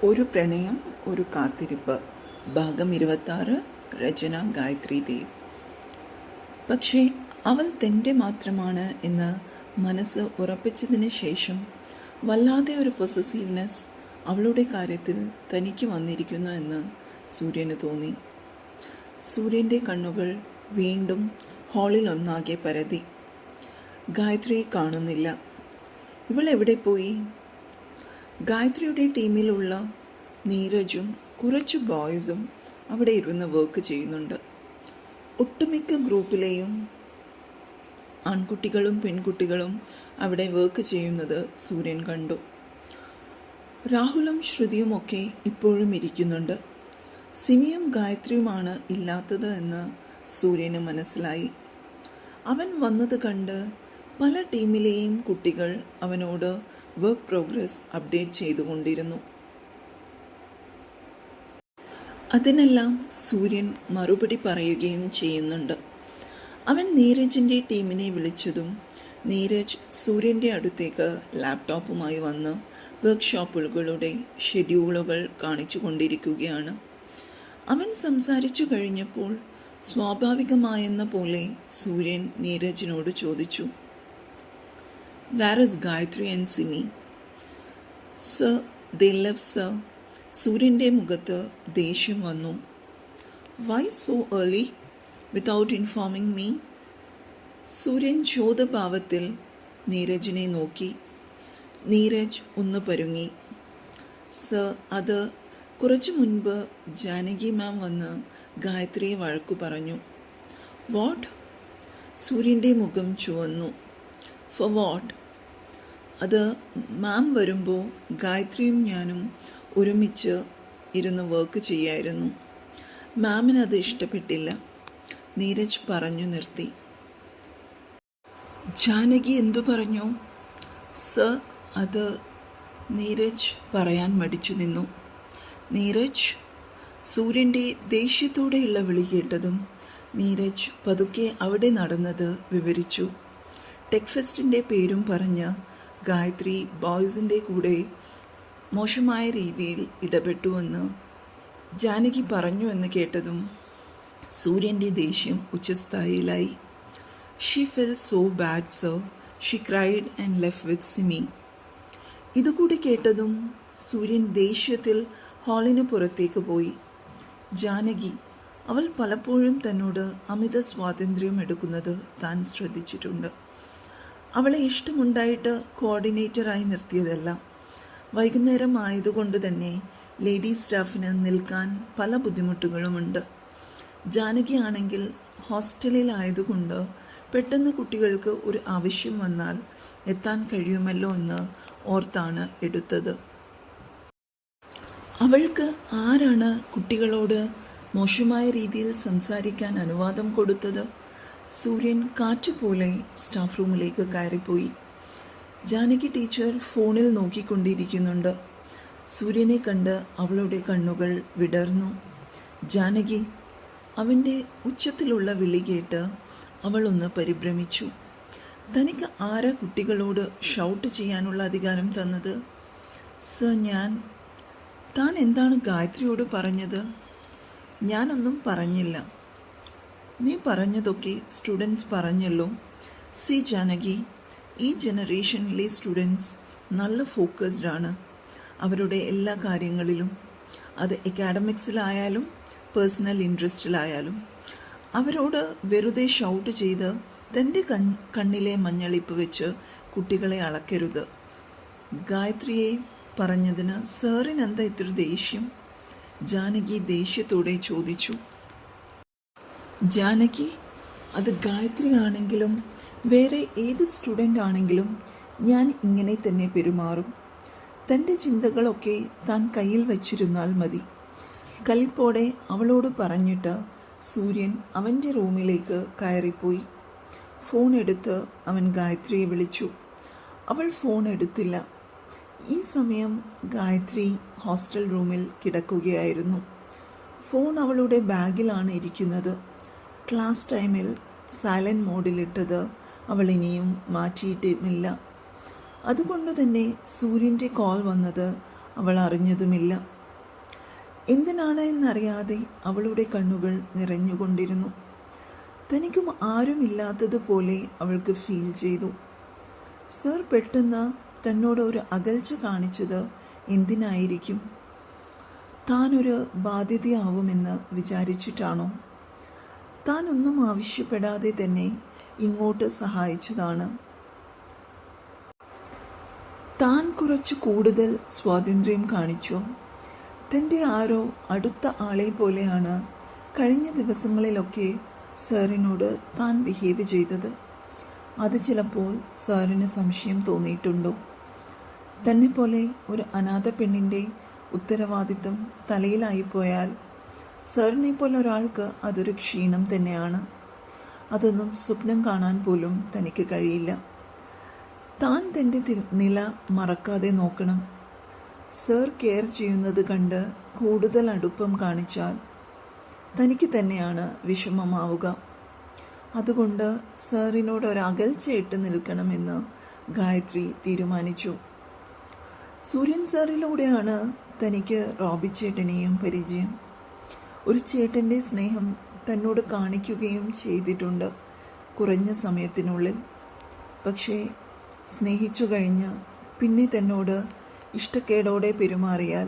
ഒരു പ്രണയം ഒരു കാത്തിരിപ്പ് ഭാഗം 26 രചന ഗായത്രി ദേവ്. പക്ഷേ അവൾ തൻ്റെ മാത്രമാണ് എന്ന് മനസ്സ് ഉറപ്പിച്ചതിന് ശേഷം വല്ലാതെ ഒരു പൊസസീവ്നെസ് അവളുടെ കാര്യത്തിൽ തനിക്ക് വന്നിരിക്കുന്നു എന്ന് സൂര്യന് തോന്നി. സൂര്യൻ്റെ കണ്ണുകൾ വീണ്ടും ഹാളിൽ ഒന്നാകെ പരതി. ഗായത്രിയെ കാണുന്നില്ല. ഇവൾ എവിടെ പോയി? ഗായത്രിയുടെ ടീമിലുള്ള നീരജും കുറച്ച് ബോയ്സും അവിടെ ഇരുന്ന് വർക്ക് ചെയ്യുന്നുണ്ട്. ഒട്ടുമിക്ക ഗ്രൂപ്പിലെയും ആൺകുട്ടികളും പെൺകുട്ടികളും അവിടെ വർക്ക് ചെയ്യുന്നത് സൂര്യൻ കണ്ടു. രാഹുലും ശ്രുതിയുമൊക്കെ ഇപ്പോഴും ഇരിക്കുന്നുണ്ട്. സിമിയും ഗായത്രിയുമാണ് ഇല്ലാത്തത് എന്ന് സൂര്യന് മനസ്സിലായി. അവൻ വന്നത് കണ്ട് പല ടീമിലെയും കുട്ടികൾ അവനോട് വർക്ക് പ്രോഗ്രസ് അപ്ഡേറ്റ് ചെയ്തുകൊണ്ടിരുന്നു. അതിനെല്ലാം സൂര്യൻ മറുപടി പറയുകയും ചെയ്യുന്നുണ്ട്. അവൻ നീരജിൻ്റെ ടീമിനെ വിളിച്ചതും നീരജ് സൂര്യൻ്റെ അടുത്തേക്ക് ലാപ്ടോപ്പുമായി വന്ന് വർക്ക്ഷോപ്പുകളുടെ ഷെഡ്യൂളുകൾ കാണിച്ചു കൊണ്ടിരിക്കുകയാണ്. അവൻ സംസാരിച്ചു കഴിഞ്ഞപ്പോൾ സ്വാഭാവികമായെന്ന പോലെ സൂര്യൻ നീരജിനോട് ചോദിച്ചു, "Where is Gayatri and Simi?" "Sir, they left, sir." സൂര്യൻ്റെ മുഖത്ത് ദേഷ്യം വന്നു. "Why so early, without informing me?" സൂര്യൻ ചോദ്യഭാവത്തിൽ നീരജിനെ നോക്കി. നീരജ് ഒന്ന് പരുങ്ങി. "സർ, അത് കുറച്ചു മുൻപ് ജാനകി മാം വന്ന് ഗായത്രിയെ വഴക്കു പറഞ്ഞു." "വാട്ട്?" സൂര്യൻ്റെ മുഖം ചുവന്നു. "For what?" "അത് മാം വരുമ്പോൾ ഗായത്രിയും ഞാനും ഒരുമിച്ച് ഇരുന്ന് വർക്ക് ചെയ്യായിരുന്നു. മാമിനത് ഇഷ്ടപ്പെട്ടില്ല." നീരജ് പറഞ്ഞു നിർത്തി. "ജാനകി എന്തു പറഞ്ഞു?" "സർ, അത്..." നീരജ് പറയാൻ മടിച്ചു നിന്നു. "നീരജ്..." സൂര്യൻ്റെ ദേഷ്യത്തോടെയുള്ള വിളി കേട്ടതും നീരജ് പതുക്കെ അവിടെ നടന്നത് വിവരിച്ചു. ടെക് ഫെസ്റ്റിൻ്റെ പേരും പറഞ്ഞ് ഗായത്രി ബോയ്സിൻ്റെ കൂടെ മോശമായ രീതിയിൽ ഇടപെട്ടുവെന്ന് ജാനകി പറഞ്ഞു എന്ന് കേട്ടതും സൂര്യൻ്റെ ദേഷ്യം ഉച്ചസ്ഥായിലായി. "She fell so bad sir. She cried and left with Simi." ഇതുകൂടി കേട്ടതും സൂര്യൻ ദേഷ്യത്തിൽ ഹാളിന് പുറത്തേക്ക് പോയി. ജാനകി, അവൾ പലപ്പോഴും തന്നോട് അമിത സ്വാതന്ത്ര്യം എടുക്കുന്നത് താൻ ശ്രദ്ധിച്ചിട്ടുണ്ട്. അവളെ ഇഷ്ടമുണ്ടായിട്ട് കോർഡിനേറ്ററായി നിർത്തിയതല്ല. വൈകുന്നേരം ആയതുകൊണ്ട് തന്നെ ലേഡി സ്റ്റാഫിന് നിൽക്കാൻ പല ബുദ്ധിമുട്ടുകളുമുണ്ട്. ജാനകി ആണെങ്കിൽ ഹോസ്റ്റലിലായതുകൊണ്ട് പെട്ടെന്ന് കുട്ടികൾക്ക് ഒരു ആവശ്യം വന്നാൽ എത്താൻ കഴിയുമല്ലോ എന്ന് ഓർത്താണ് എടുത്തത്. അവൾക്ക് ആരാണ് കുട്ടികളോട് മോശമായ രീതിയിൽ സംസാരിക്കാൻ അനുവാദം കൊടുത്തത്? സൂര്യൻ കാറ്റുപോലെ സ്റ്റാഫ് റൂമിലേക്ക് കയറിപ്പോയി. ജാനകി ടീച്ചർ ഫോണിൽ നോക്കിക്കൊണ്ടിരിക്കുന്നുണ്ട്. സൂര്യനെ കണ്ട് അവളുടെ കണ്ണുകൾ വിടർന്നു. "ജാനകി!" അവൻ്റെ ഉച്ചത്തിലുള്ള വിളി കേട്ട് അവൾ ഒന്ന് പരിഭ്രമിച്ചു. തനിക്ക് ആരാ കുട്ടികളോട് ഷൗട്ട് ചെയ്യാനുള്ള അധികാരം തന്നത്? "സർ, താൻ എന്താണ് ഗായത്രിയോട് പറഞ്ഞത്?" "ഞാനൊന്നും പറഞ്ഞില്ല." "നീ പറഞ്ഞതൊക്കെ സ്റ്റുഡൻസ് പറഞ്ഞല്ലോ." "സി ജാനകി, ഈ ജനറേഷനിലെ സ്റ്റുഡൻസ് നല്ല ഫോക്കസ്ഡ് ആണ് അവരുടെ എല്ലാ കാര്യങ്ങളിലും. അത് അക്കാഡമിക്സിലായാലും പേഴ്സണൽ ഇൻട്രസ്റ്റിലായാലും. അവരോട് വെറുതെ ഷൗട്ട് ചെയ്ത് തൻ്റെ കണ്ണിലെ മഞ്ഞളിപ്പ് വെച്ച് കുട്ടികളെ അളക്കരുത്." "ഗായത്രിയെ പറഞ്ഞതിന് സാറിന് എന്താ ഇത്ര ദേഷ്യം?" ജാനകി ദേഷ്യത്തോടെ ചോദിച്ചു. "ജാനകി, അത് ഗായത്രി ആണെങ്കിലും വേറെ ഏത് സ്റ്റുഡൻ്റ് ആണെങ്കിലും ഞാൻ ഇങ്ങനെ തന്നെ പെരുമാറും. തൻ്റെ ചിന്തകളൊക്കെ താൻ കയ്യിൽ വച്ചിരുന്നാൽ മതി." കലിപ്പോടെ അവളോട് പറഞ്ഞിട്ട് സൂര്യൻ അവൻ്റെ റൂമിലേക്ക് കയറിപ്പോയി. ഫോൺ എടുത്ത് അവൻ ഗായത്രിയെ വിളിച്ചു. അവൾ ഫോൺ എടുത്തില്ല. ഈ സമയം ഗായത്രി ഹോസ്റ്റൽ റൂമിൽ കിടക്കുകയായിരുന്നു. ഫോൺ അവളുടെ ബാഗിലാണ് ഇരിക്കുന്നത്. ക്ലാസ് ടൈമിൽ സൈലൻറ്റ് മോഡിലിട്ടത് അവൾ ഇനിയും മാറ്റിയിട്ടുമില്ല. അതുകൊണ്ട് തന്നെ സൂര്യൻ്റെ കോൾ വന്നത് അവൾ അറിഞ്ഞതുമില്ല. എന്തിനാണ് എന്നറിയാതെ അവളുടെ കണ്ണുകൾ നിറഞ്ഞുകൊണ്ടിരുന്നു. തനിക്കും ആരുമില്ലാത്തതുപോലെ അവൾക്ക് ഫീൽ ചെയ്തു. സർ പെട്ടെന്ന് തന്നോട് ഒരു അകൽച്ച കാണിച്ചത് എന്തിനായിരിക്കും? താനൊരു ബാധ്യതയാവുമെന്ന് വിചാരിച്ചിട്ടാണോ? താൻ ഒന്നും ആവശ്യപ്പെടാതെ തന്നെ ഇങ്ങോട്ട് സഹായിച്ചതാണ്. താൻ കുറച്ച് കൂടുതൽ സ്വാതന്ത്ര്യം കാണിച്ചോ? തൻ്റെ ആരോ അടുത്ത ആളെ പോലെയാണ് കഴിഞ്ഞ ദിവസങ്ങളിലൊക്കെ സാറിനോട് താൻ ബിഹേവ് ചെയ്തത്. അത് ചിലപ്പോൾ സാറിന് സംശയം തോന്നിയിട്ടുണ്ടോ? തന്നെപ്പോലെ ഒരു അനാഥ പെണ്ണിൻ്റെ ഉത്തരവാദിത്തം തലയിലായിപ്പോയാൽ സാറിനെ പോലെ ഒരാൾക്ക് അതൊരു ക്ഷീണം തന്നെയാണ്. അതൊന്നും സ്വപ്നം കാണാൻ പോലും തനിക്ക് കഴിയില്ല. താൻ തൻ്റെ നില മറക്കാതെ നോക്കണം. സർ കെയർ ചെയ്യുന്നത് കണ്ട് കൂടുതൽ അടുപ്പം കാണിച്ചാൽ തനിക്ക് തന്നെയാണ് വിഷമമാവുക. അതുകൊണ്ട് സാറിനോട് ഒരകൽച്ചയിട്ട് നിൽക്കണമെന്ന് ഗായത്രി തീരുമാനിച്ചു. സൂര്യൻ സാറിലൂടെയാണ് തനിക്ക് റോബി ചേട്ടനെയും പരിചയം. ഒരു ചേട്ടൻ്റെ സ്നേഹം തന്നോട് കാണിക്കുകയും ചെയ്തിട്ടുണ്ട് കുറഞ്ഞ സമയത്തിനുള്ളിൽ. പക്ഷേ സ്നേഹിച്ചു കഴിഞ്ഞ് പിന്നെ തന്നോട് ഇഷ്ടക്കേടോടെ പെരുമാറിയാൽ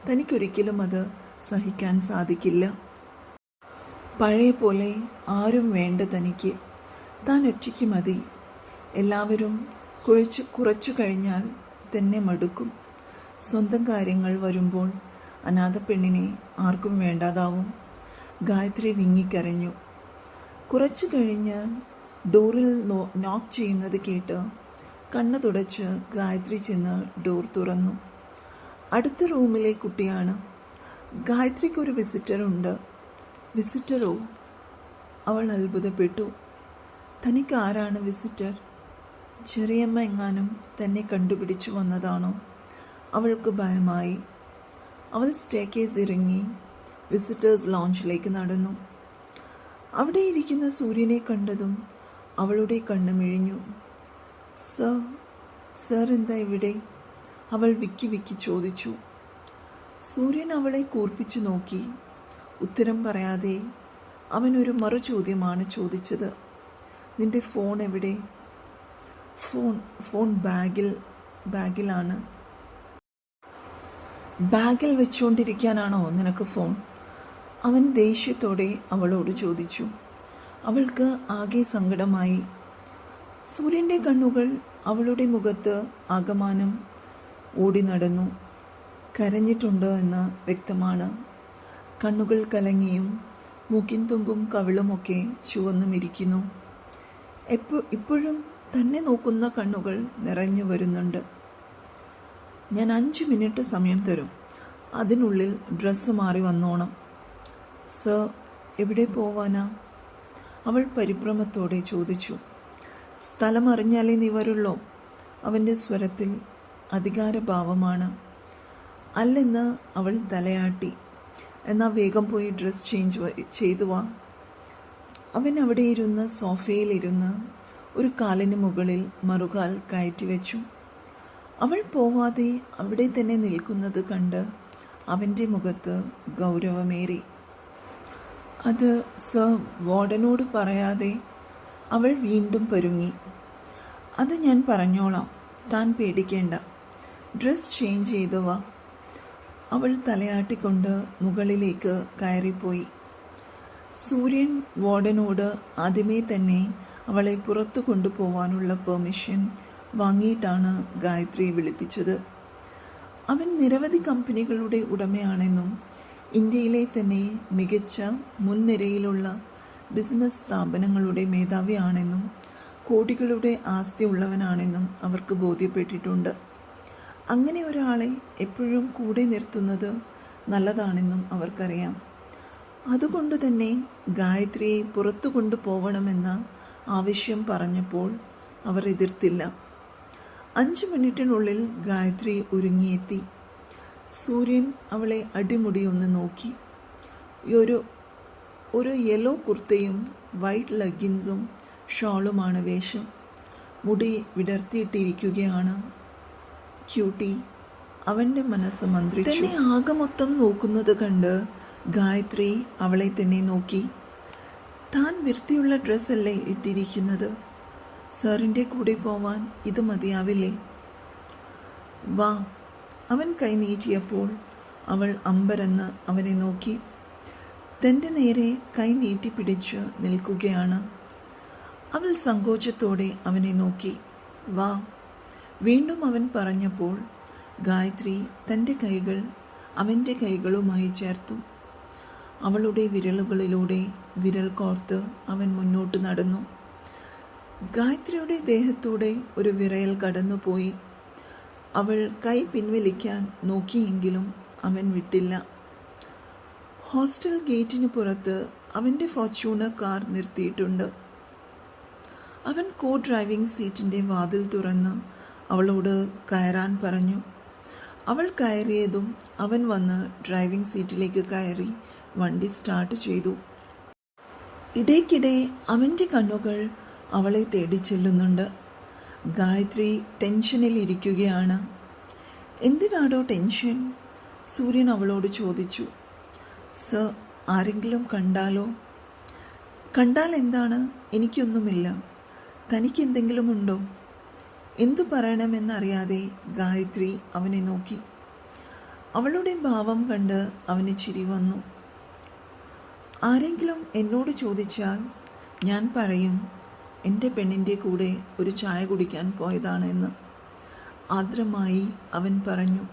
തനിക്കൊരിക്കലും അത് സഹിക്കാൻ സാധിക്കില്ല. പഴയ പോലെ ആരും വേണ്ട തനിക്ക്. താൻ ഒറ്റയ്ക്ക് മതി. എല്ലാവരും കുറച്ചു കഴിഞ്ഞാൽ തന്നെ മടുക്കും. സ്വന്തം കാര്യങ്ങൾ വരുമ്പോൾ അനാഥ പെണ്ണിനെ ആർക്കും വേണ്ടാതാവും. ഗായത്രി വിങ്ങിക്കരഞ്ഞു. കുറച്ചു കഴിഞ്ഞ് ഡോറിൽ നോക്ക് ചെയ്യുന്നത് കേട്ട് കണ്ണ് തുടച്ച് ഗായത്രി ചെന്ന് ഡോർ തുറന്നു. അടുത്ത റൂമിലെ കുട്ടിയാണ്. ഗായത്രിക്കൊരു വിസിറ്ററുണ്ട്. വിസിറ്ററോ? അവൾ അത്ഭുതപ്പെട്ടു. തനിക്ക് ആരാണ് വിസിറ്റർ? ചെറിയമ്മ എങ്ങാനും തന്നെ കണ്ടുപിടിച്ചു വന്നതാണോ? അവൾക്ക് ഭയമായി. അവൾ സ്റ്റെയർകേസ് ഇറങ്ങി വിസിറ്റേഴ്സ് ലോഞ്ചിലേക്ക് നടന്നു. അവിടെ ഇരിക്കുന്ന സൂര്യനെ കണ്ടതും അവളുടെ കണ്ണ് മിഴിഞ്ഞു. സർ എന്താ ഇവിടെ? അവൾ വിക്കി ചോദിച്ചു. സൂര്യൻ അവളെ കൂർപ്പിച്ചു നോക്കി. ഉത്തരം പറയാതെ അവൻ ഒരു മറു ചോദ്യമാണ് ചോദിച്ചത്. നിന്റെ ഫോൺ എവിടെ? ഫോൺ ബാഗിലാണ്. ബാഗിൽ വെച്ചുകൊണ്ടിരിക്കാനാണോ നിനക്ക് ഫോൺ? അവൻ ദേഷ്യത്തോടെ അവളോട് ചോദിച്ചു. അവൾക്ക് ആകെ സങ്കടമായി. സൂര്യൻ്റെ കണ്ണുകൾ അവളുടെ മുഖത്ത് ആകമാനം ഓടി നടന്നു. കരഞ്ഞിട്ടുണ്ട് എന്ന് വ്യക്തമാണ്. കണ്ണുകൾ കലങ്ങിയും മൂക്കിൻ തുമ്പും കവിളുമൊക്കെ ചുവന്നുമിരിക്കുന്നു. ഇപ്പോഴും തന്നെ നോക്കുന്ന കണ്ണുകൾ നിറഞ്ഞു വരുന്നുണ്ട്. ഞാൻ 5 മിനിറ്റ് സമയം തരും. അതിനുള്ളിൽ ഡ്രസ്സ് മാറി വന്നോണം. സർ, എവിടെ പോവാനാ? അവൾ പരിഭ്രമത്തോടെ ചോദിച്ചു. സ്ഥലം അറിഞ്ഞാലേ നീ വരുള്ളൂ. അവൻ്റെ സ്വരത്തിൽ അധികാരഭാവമാണ്. അല്ലെന്ന് അവൾ തലയാട്ടി. എന്നാൽ വേഗം പോയി ഡ്രസ് ചെയ്തു വാ. അവൻ അവിടെ ഇരുന്ന് സോഫയിലിരുന്ന് ഒരു കാലിന് മുകളിൽ മറുകാൽ കയറ്റി വെച്ചു. അവൾ പോവാതെ അവിടെ തന്നെ നിൽക്കുന്നത് കണ്ട് അവൻ്റെ മുഖത്ത് ഗൗരവമേറി. അത് സർ വാർഡനോട് പറയാതെ അവൾ വീണ്ടും പരുങ്ങി. അത് ഞാൻ പറഞ്ഞോളാം, താൻ പേടിക്കേണ്ട. ഡ്രസ് ചേഞ്ച് ചെയ്തു വാ. അവൾ തലയാട്ടിക്കൊണ്ട് മുകളിലേക്ക് കയറിപ്പോയി. സൂര്യൻ വാർഡനോട് ആദ്യമേ തന്നെ അവളെ പുറത്തു കൊണ്ടുപോവാനുള്ള പെർമിഷൻ വാങ്ങിയിട്ടാണ് ഗായത്രിയെ വിളിപ്പിച്ചത്. അവൻ നിരവധി കമ്പനികളുടെ ഉടമയാണെന്നും ഇന്ത്യയിലെ തന്നെ മികച്ച മുൻനിരയിലുള്ള ബിസിനസ് സ്ഥാപനങ്ങളുടെ മേധാവിയാണെന്നും കോടികളുടെ ആസ്തി ഉള്ളവനാണെന്നും അവർക്ക് ബോധ്യപ്പെട്ടിട്ടുണ്ട്. അങ്ങനെ ഒരാളെ എപ്പോഴും കൂടെ നിർത്തുന്നത് നല്ലതാണെന്നും അവർക്കറിയാം. അതുകൊണ്ട് തന്നെ ഗായത്രിയെ പുറത്തു കൊണ്ടുപോകണമെന്ന ആവശ്യം പറഞ്ഞപ്പോൾ അവർ എതിർത്തില്ല. 5 മിനിറ്റിനുള്ളിൽ ഗായത്രി ഒരുങ്ങിയെത്തി. സൂര്യൻ അവളെ അടിമുടി ഒന്ന് നോക്കി. ഒരു യെല്ലോ കുർത്തയും വൈറ്റ് ലെഗിൻസും ഷോളുമാണ് വേഷം. മുടി വിടർത്തിയിട്ടിരിക്കുകയാണ്. ക്യൂട്ടി, അവൻ്റെ മനസ്സ് മന്ത്രിച്ചു. തന്നെ ആകെ മൊത്തം നോക്കുന്നത് കണ്ട് ഗായത്രി അവളെ തന്നെ നോക്കി. താൻ വൃത്തിയുള്ള ഡ്രസ്സല്ലേ ഇട്ടിരിക്കുന്നത്, സാറിൻ്റെ കൂടെ പോവാൻ ഇത് മതിയാവില്ലേ? വാ. അവൻ കൈ നീട്ടിയപ്പോൾ അവൾ അമ്പരന്ന് അവനെ നോക്കി. തൻ്റെ നേരെ കൈ നീട്ടിപ്പിടിച്ച് നിൽക്കുകയാണ്. അവൾ സങ്കോചത്തോടെ അവനെ നോക്കി. വാ. വീണ്ടും അവൻ പറഞ്ഞപ്പോൾ ഗായത്രി തൻ്റെ കൈകൾ അവൻ്റെ കൈകളുമായി ചേർത്തു. അവളുടെ വിരലുകളിലൂടെ വിരൽ കോർത്ത് അവൻ മുന്നോട്ട് നടന്നു. ഗായത്രിയുടെ ദേഹത്തൂടെ ഒരു വിറയൽ കടന്നുപോയി. അവൾ കൈ പിൻവലിക്കാൻ നോക്കിയെങ്കിലും അവൻ വിട്ടില്ല. ഹോസ്റ്റൽ ഗേറ്റിന് പുറത്ത് അവൻ്റെ ഫോർച്യൂണർ കാർ നിർത്തിയിട്ടുണ്ട്. അവൻ കോ ഡ്രൈവിംഗ് സീറ്റിൻ്റെ വാതിൽ തുറന്ന് അവളോട് കയറാൻ പറഞ്ഞു. അവൾ കയറിയതും അവൻ വന്ന് ഡ്രൈവിംഗ് സീറ്റിലേക്ക് കയറി വണ്ടി സ്റ്റാർട്ട് ചെയ്തു. ഇടയ്ക്കിടെ അവൻ്റെ കണ്ണുകൾ അവളെ തേടി ചെല്ലുന്നുണ്ട്. ഗായത്രി ടെൻഷനിൽ ഇരിക്കുകയാണ്. എന്തിനാടോ ടെൻഷൻ? സൂര്യൻ അവളോട് ചോദിച്ചു. സർ, ആരെങ്കിലും കണ്ടാലോ? കണ്ടാൽ എന്താണ്? എനിക്കൊന്നുമില്ല. തനിക്കെന്തെങ്കിലും ഉണ്ടോ? എന്തു പറയണമെന്നറിയാതെ ഗായത്രി അവനെ നോക്കി. അവളുടെ ഭാവം കണ്ട് അവന് ചിരി വന്നു. ആരെങ്കിലും എന്നോട് ചോദിച്ചാൽ ഞാൻ പറയും എൻ്റെ പെണ്ണിൻ്റെ കൂടെ ഒരു ചായ കുടിക്കാൻ പോയതാണെന്ന് ആർദ്രമായി അവൻ പറഞ്ഞു.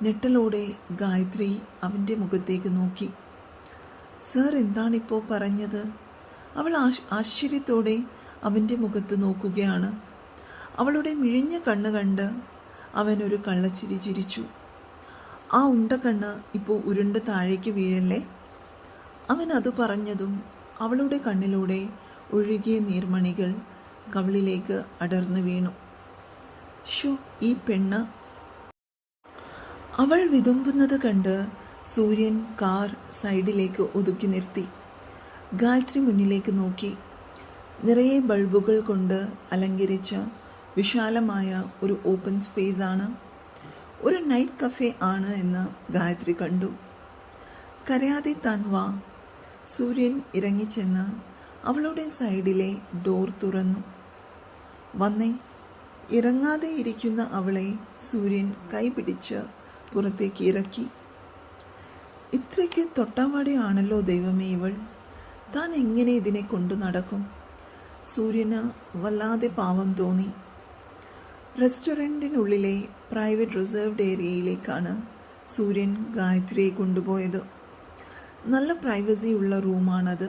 ഞെട്ടലോടെ ഗായത്രി അവൻ്റെ മുഖത്തേക്ക് നോക്കി. സർ, എന്താണിപ്പോൾ പറഞ്ഞത്? അവൾ ആശ്ചര്യത്തോടെ അവൻ്റെ മുഖത്ത് നോക്കുകയാണ്. അവളുടെ മിഴിഞ്ഞ കണ്ണ് കണ്ട് അവൻ ഒരു കള്ളച്ചിരി ചിരിച്ചു. ആ ഉണ്ട കണ്ണ് ഇപ്പോൾ ഉരുണ്ട് താഴേക്ക് വീഴല്ലേ? അവൻ അത് പറഞ്ഞതും അവളുടെ കണ്ണിലൂടെ ഒഴുകിയ നീർമണികൾ കവിളിലേക്ക് അടർന്നു വീണു. ഷോ, ഈ പെണ്ണ്! അവൾ വിതുമ്പുന്നത് കണ്ട് സൂര്യൻ കാർ സൈഡിലേക്ക് ഒതുക്കി നിർത്തി. ഗായത്രി മുന്നിലേക്ക് നോക്കി. നിറയെ ബൾബുകൾ കൊണ്ട് അലങ്കരിച്ച വിശാലമായ ഒരു ഓപ്പൺ സ്പേസ് ആണ്. ഒരു നൈറ്റ് കഫേ ആണ് എന്ന് ഗായത്രി കണ്ടു. കരയാതെ താൻ വാ. സൂര്യൻ ഇറങ്ങിച്ചെന്ന് അവളുടെ സൈഡിലെ ഡോർ തുറന്നു. വന്നേ. ഇറങ്ങാതെ ഇരിക്കുന്ന അവളെ സൂര്യൻ കൈ പിടിച്ച് പുറത്തേക്ക് ഇറക്കി. ഇത്രയ്ക്ക് തൊട്ടാവാടിയാണല്ലോ ദൈവമേ ഇവൾ. താൻ എങ്ങനെ ഇതിനെ കൊണ്ടു നടക്കും? സൂര്യന് വല്ലാതെ പാവം തോന്നി. റെസ്റ്റോറൻറ്റിനുള്ളിലെ പ്രൈവറ്റ് റിസർവ്ഡ് ഏരിയയിലേക്കാണ് സൂര്യൻ ഗായത്രിയെ കൊണ്ടുപോയത്. നല്ല പ്രൈവസി ഉള്ള റൂമാണത്.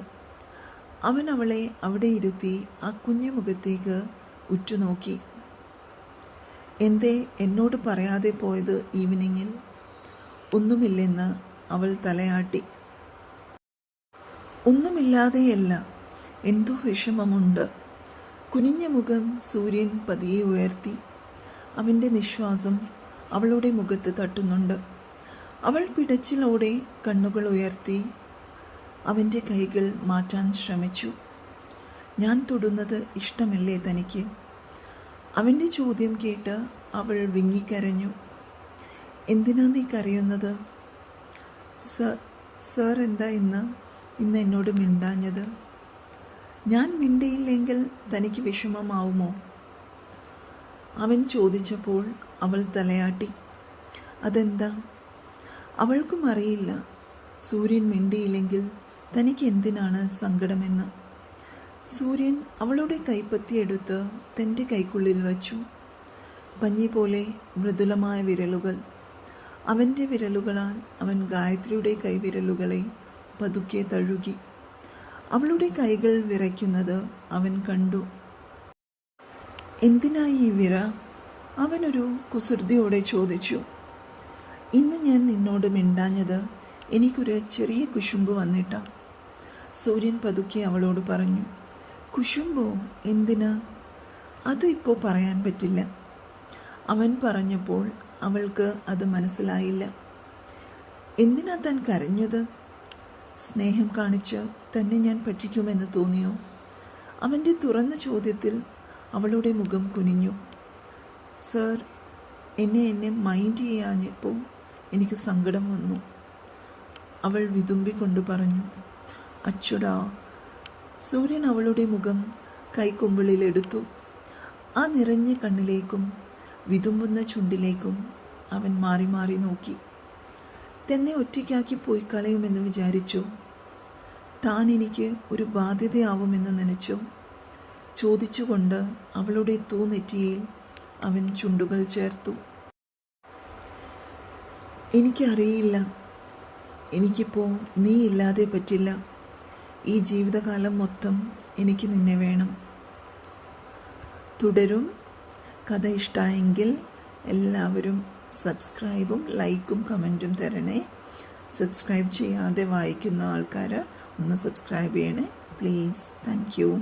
അവൻ അവളെ അവിടെ ഇരുത്തി ആ കുഞ്ഞു മുഖത്തേക്ക് ഉറ്റുനോക്കി. എന്തേ എന്നോട് പറയാതെ പോയത് ഈവനിങ്ങിൽ? ഒന്നുമില്ലെന്ന് അവൾ തലയാട്ടി. ഒന്നുമില്ലാതെയല്ല, എന്തോ വിഷമമുണ്ട്. കുനിഞ്ഞ മുഖം സൂര്യൻ പതിയെ ഉയർത്തി. അവൻ്റെ നിശ്വാസം അവളുടെ മുഖത്ത് തട്ടുന്നുണ്ട്. അവൾ പിടച്ചിലോടെ കണ്ണുകൾ ഉയർത്തി അവൻ്റെ കൈകൾ മാറ്റാൻ ശ്രമിച്ചു. ഞാൻ തൊടുന്നത് ഇഷ്ടമല്ലേ തനിക്ക്? അവൻ്റെ ചോദ്യം കേട്ട് അവൾ വിങ്ങിക്കരഞ്ഞു. എന്തിനാ നീ കരയുന്നത്? സർ എന്താ ഇന്ന് എന്നോട് മിണ്ടാഞ്ഞത്? ഞാൻ മിണ്ടിയില്ലെങ്കിൽ തനിക്ക് വിഷമമാവുമോ? അവൻ ചോദിച്ചപ്പോൾ അവൾ തലയാട്ടി. അതെന്താ? അവൾക്കും അറിയില്ല സൂര്യൻ മിണ്ടിയില്ലെങ്കിൽ തനിക്ക് എന്തിനാണ് സങ്കടമെന്ന്. സൂര്യൻ അവളുടെ കൈപ്പത്തിയെടുത്ത് തൻ്റെ കൈക്കുള്ളിൽ വച്ചു. പഞ്ഞി പോലെ മൃദുലമായ വിരലുകൾ. അവൻ്റെ വിരലുകളാൽ അവൻ ഗായത്രിയുടെ കൈവിരലുകളെ പതുക്കെ തഴുകി. അവളുടെ കൈകൾ വിറയ്ക്കുന്നത് അവൻ കണ്ടു. എന്തിനായി ഈ വിറ? അവനൊരു കുസൃതിയോടെ ചോദിച്ചു. ഇന്ന് ഞാൻ നിന്നോട് മിണ്ടാഞ്ഞത് എനിക്കൊരു ചെറിയ കുശുമ്പ് വന്നിട്ടാ. സൂര്യൻ പതുക്കെ അവളോട് പറഞ്ഞു. കുശുമ്പോ? എന്തിനാ? അത് ഇപ്പോൾ പറയാൻ പറ്റില്ല. അവൻ പറഞ്ഞപ്പോൾ അവൾക്ക് അത് മനസ്സിലായില്ല. എന്തിനാ താൻ കരഞ്ഞത്? സ്നേഹം കാണിച്ച് തന്നെ ഞാൻ പറ്റിക്കുമെന്ന് തോന്നിയോ? അവൻ്റെ തുറന്ന ചോദ്യത്തിൽ അവളുടെ മുഖം കുനിഞ്ഞു. സർ, എന്നെ മൈൻഡ് ചെയ്യാഞ്ഞപ്പോൾ എനിക്ക് സങ്കടം വന്നു. അവൾ വിതുമ്പിക്കൊണ്ട് പറഞ്ഞു, അച്ചുടാ. സൂര്യൻ അവളുടെ മുഖം കൈക്കുമ്പിളിലെടുത്തു. ആ നിറഞ്ഞ കണ്ണിലേക്കും വിതുമ്പുന്ന ചുണ്ടിലേക്കും അവൻ മാറി മാറി നോക്കി. തന്നെ ഒറ്റയ്ക്കാക്കി പോയി കളയുമെന്ന് വിചാരിച്ചു. താൻ എനിക്ക് ഒരു ബാധ്യതയാവുമെന്ന് നനച്ചോ? ചോദിച്ചുകൊണ്ട് അവളുടെ തൂനെറ്റിയിൽ അവൻ ചുണ്ടുകൾ ചേർത്തു. എനിക്കറിയില്ല. എനിക്കിപ്പോൾ നീ ഇല്ലാതെ പറ്റില്ല. ഈ ജീവിതകാലം മൊത്തം എനിക്ക് നിന്നെ വേണം. തുടരും. കഥ ഇഷ്ടമായെങ്കിൽ എല്ലാവരും സബ്സ്ക്രൈബും ലൈക്കും കമൻറ്റും തരണേ. സബ്സ്ക്രൈബ് ചെയ്യാതെ വായിക്കുന്ന ആൾക്കാർ ഒന്ന് സബ്സ്ക്രൈബ് ചെയ്യണേ പ്ലീസ്. Thank you.